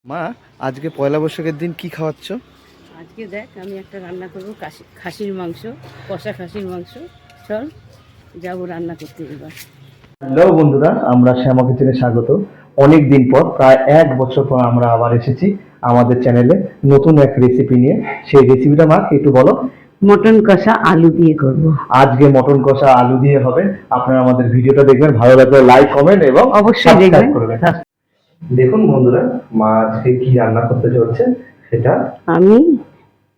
মা, আজকে পয়লা বৈশাখের দিন কি খাওয়াচ্ছ? আজকে দেখ আমি একটা রান্না করবো খাসির মাংস, কষা খাসির মাংস। চল যাবো রান্না করতে এবার। হ্যালো বন্ধুরা, আমরা শ্যামা কিচেনে স্বাগত। অনেক দিন পর, প্রায় 1 বছর পর আমরা আবার এসেছি আমাদের চ্যানেলে নতুন এক রেসিপি নিয়ে। সেই রেসিপিটা মা একটু বলো। মটন কষা আলু দিয়ে করব। আজকে মটন কষা আলু দিয়ে হবে। আপনারা আমাদের ভিডিওটা দেখবেন, ভালো লাগলে লাইক কমেন্ট এবং অবশ্যই দেখবেন। করবেন। দেখুন বন্ধুরা, মা আজকে কি রান্না করতে চলছে সেটা। আমি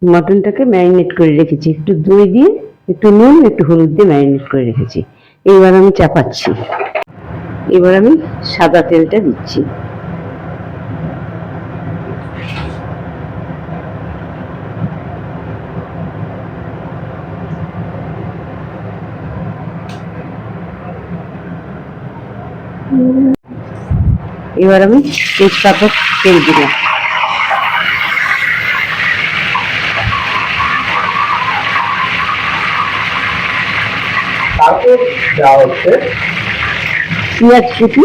মটনটাকে ম্যারিনেট করে রেখেছি, একটু দই দিয়ে, একটু নুন, একটু হলুদ দিয়ে ম্যারিনেট করে রেখেছি। এবার আমি চাপাচ্ছি। এবার আমি সাদা তেলটা দিচ্ছি। এবার আমি তেজপাতা তেল দিলাম। তারপর দেওয়া হচ্ছে পেঁয়াজ কুচি।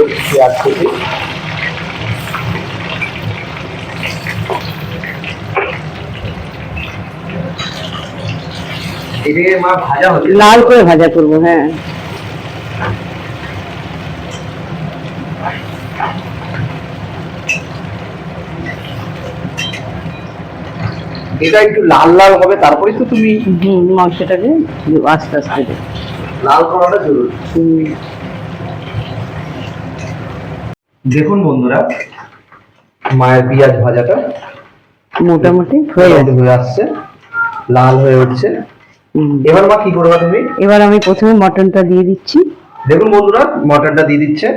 এটাকে মা ভাজা হচ্ছে, লাল করে ভাজা করবো। হ্যাঁ, এটা একটু লাল লাল হবে, তারপরে তো তুমি মাংসটাকে আস্তে আস্তে দেবো। লাল করাটা জরুরি। দেখুন বন্ধুরা, মায়ের পেঁয়াজ ভাজাটা মোটামুটি হয়ে আসছে, লাল হয়ে উঠছে। এবার মা কি করবা তুমি? এবার আমি প্রথমে মটনটা দিয়ে দিচ্ছি। দেখুন বন্ধুরা, মটনটা দিয়ে দিচ্ছে।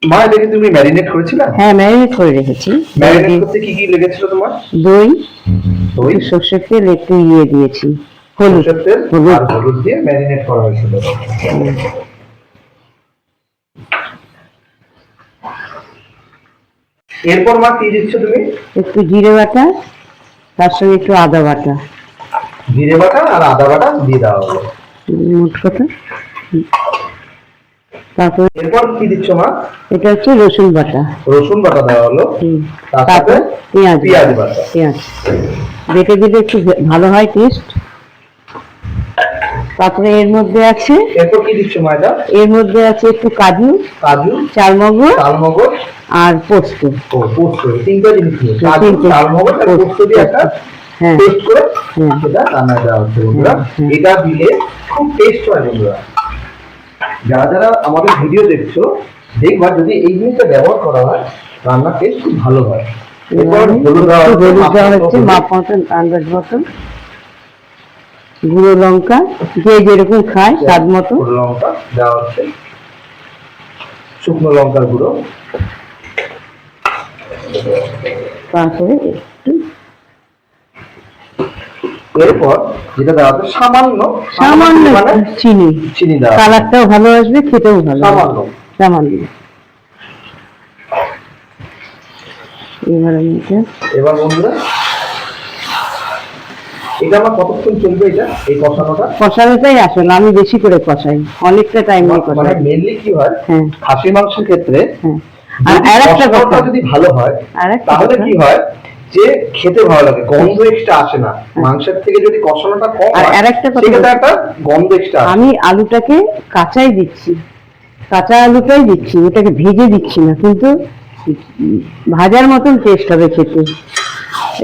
মা, দেখি তুমি ম্যারিনেট করেছিলে? হ্যাঁ, ম্যারিনেট করে রেখেছি। ম্যারিনেট করতে কি কি লেগেছিল তোমার? দই, দই, সর্ষের তেল, একটু দিয়েছি, হলুদ। সর্ষের তেল আর হলুদ দিয়ে ম্যারিনেট করা হয়েছিল। এরপর মা কি দিচ্ছ তুমি? একটু জিরে বাটা, তার সঙ্গে একটু আদা বাটা। জিরে বাটা আর আদা বাটা দিয়ে দেওয়া হলো, মোট কথা। তারপর এরপর কি দিচ্ছ মা? এটা হচ্ছে রসুন বাটা। রসুন বাটা দেওয়া হলো, তারপর পেঁয়াজ বাটা। পেঁয়াজ বেটে দিলে একটু ভালো হয় টেস্ট। তারপরে এর মধ্যে আছে, এরপর কি দিচ্ছ মা? এর মধ্যে আছে একটু কাজু, চালমগজ আর পোস্ত। পোস্ত, তিনটা জিনিস নিয়ে কাজু, চালমগজ আর পোস্ত দিয়ে একটা পেস্ট করে সেটা রান্না দেওয়া হচ্ছে বন্ধুরা। এটা দিলে খুব টেস্ট হয় বন্ধুরা। যারা যারা আমাদের ভিডিও দেখছো, দেখবা যদি এই জিনিসটা ব্যবহার করা হয়, রান্নার টেস্ট খুব ভালো হয়। এরপর হলুদ দেওয়া হচ্ছে, মাপ মতন, আন্দাজ মতন। গুঁড়ো লঙ্কা, যে যেরকম খায় স্বাদ মতো। গুঁড়ো লঙ্কা দেওয়া হচ্ছে, শুকনো লঙ্কার গুঁড়ো। তারপরে একটু, এরপর যেটা দেওয়া হচ্ছে সামান্য চিনি দেওয়া, কালারটাও ভালো আসবে, খেতেও ভালো। সামান্য। এবার বন্ধুরা, এটা আমার কতক্ষণ চলবে? এই কষানোটাই আসলে আমি বেশি করে কষাই, অনেকটা টাইম নিয়ে কষাই। মানে মেইনলি কি হয়, খাসি মাংসের ক্ষেত্রে আর একটা কথা, যদি ভালো হয় তাহলে কি হয় যে খেতে ভালো লাগে, গন্ধ এক্সট্রা আসে না। মাংসের থেকে যদি কষানোটা কম হয়, আরেকটা কথা, একটা গন্ধ এক্সট্রা। আমি আলুটাকে কাঁচাই দিচ্ছি, কাঁচা আলুটাই দিচ্ছি, ওটাকে ভেজে দিচ্ছি না, কিন্তু ভাজার মতন টেস্ট হবে খেতে।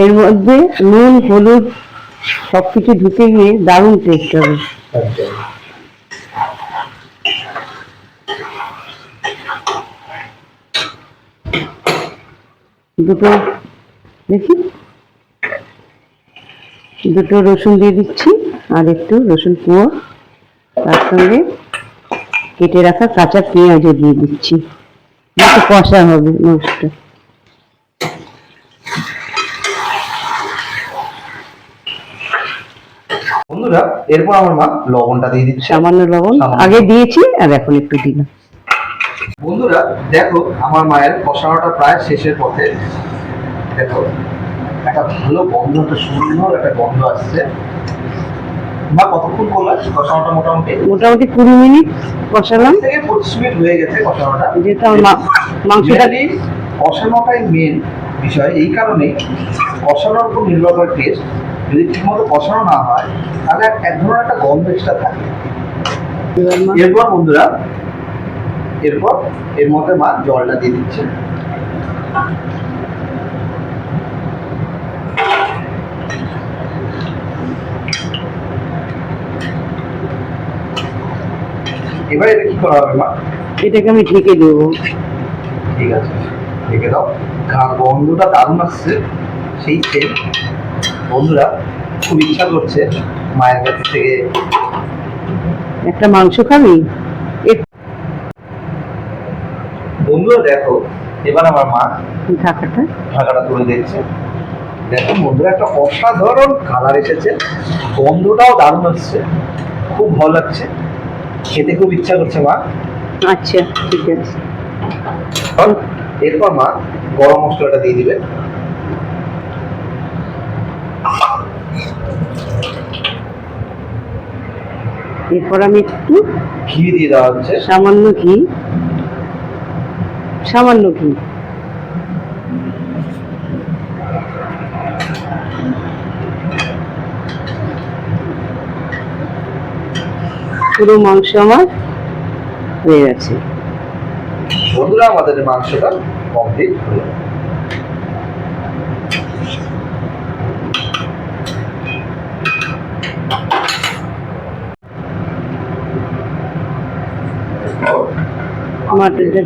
এর মধ্যে নুন, হলুদ সবকিছু ঢুকে গিয়ে দারুণ টেস্ট হবে। দুটো দেখি, দুটো রসুন দিয়ে দিচ্ছি, আর একটু রসুন কুয়ো, তার সঙ্গে কেটে রাখা কাঁচা পেঁয়াজও দিয়ে দিচ্ছি। একটু কষা হবে মাংসটা। বন্ধুরা, এরপর আমার মা লবণটা দিয়ে দিচ্ছে। সামান্য লবণ আগে দিয়েছি, আর এখন একটু দিলাম। বন্ধুরা দেখো, আমার মায়ের কষানোটা প্রায় শেষের পথে। দেখো, একটা ভালো গন্ধ, একটা সুন্দর একটা গন্ধ আসছে। মা কতক্ষণ করলাম কষানোটা? মোটামুটি 20 মিনিট কষালাম। থেকে 25 মিনিট হয়ে গেছে কষানোটা। যেহেতু মাংসটা কষানোটাই মেন বিষয়। এই কারণে কষানোর উপর নির্ভর করে টেস্ট। যদি ঠিকমতো কষানো না হয় তাহলে এক ধরনের একটা গন্ধ এক্সট্রা থাকে। এরপর বন্ধুরা এর মধ্যে মা জলটা দিয়ে দিচ্ছে। এবার এটা কি করা হবে মা? এটাকে আমি ঢেকে দেবো। ঠিক আছে, ঢেকে দাও। গন্ধটা দারুণ আসছে, সেই সেম। বন্ধুরা খুব ইচ্ছা করছে মায়ের কাছ থেকে একটা মাংস খাবি? বন্ধুরা দেখো, এবার আমার মা ঢাকাটা ঢাকাটা তুলে দিচ্ছে। দেখো বন্ধুরা, একটা অসাধারণ কালার এসেছে, গন্ধটাও দারুণ আসছে, খুব ভালো লাগছে, খেতে খুব ইচ্ছা করছে মা। আচ্ছা ঠিক আছে। এরপর মা গরম মশলাটা দিয়ে দিবে। এরপর আমি একটু ঘি দিয়ে দেওয়া হচ্ছে। সামান্য ঘি, সামান্য ঘি। পুরো মাংস আমার হয়ে গেছে। বন্ধুরা আমাদের মাংসটা কমপ্লিট হলো। মাটনটা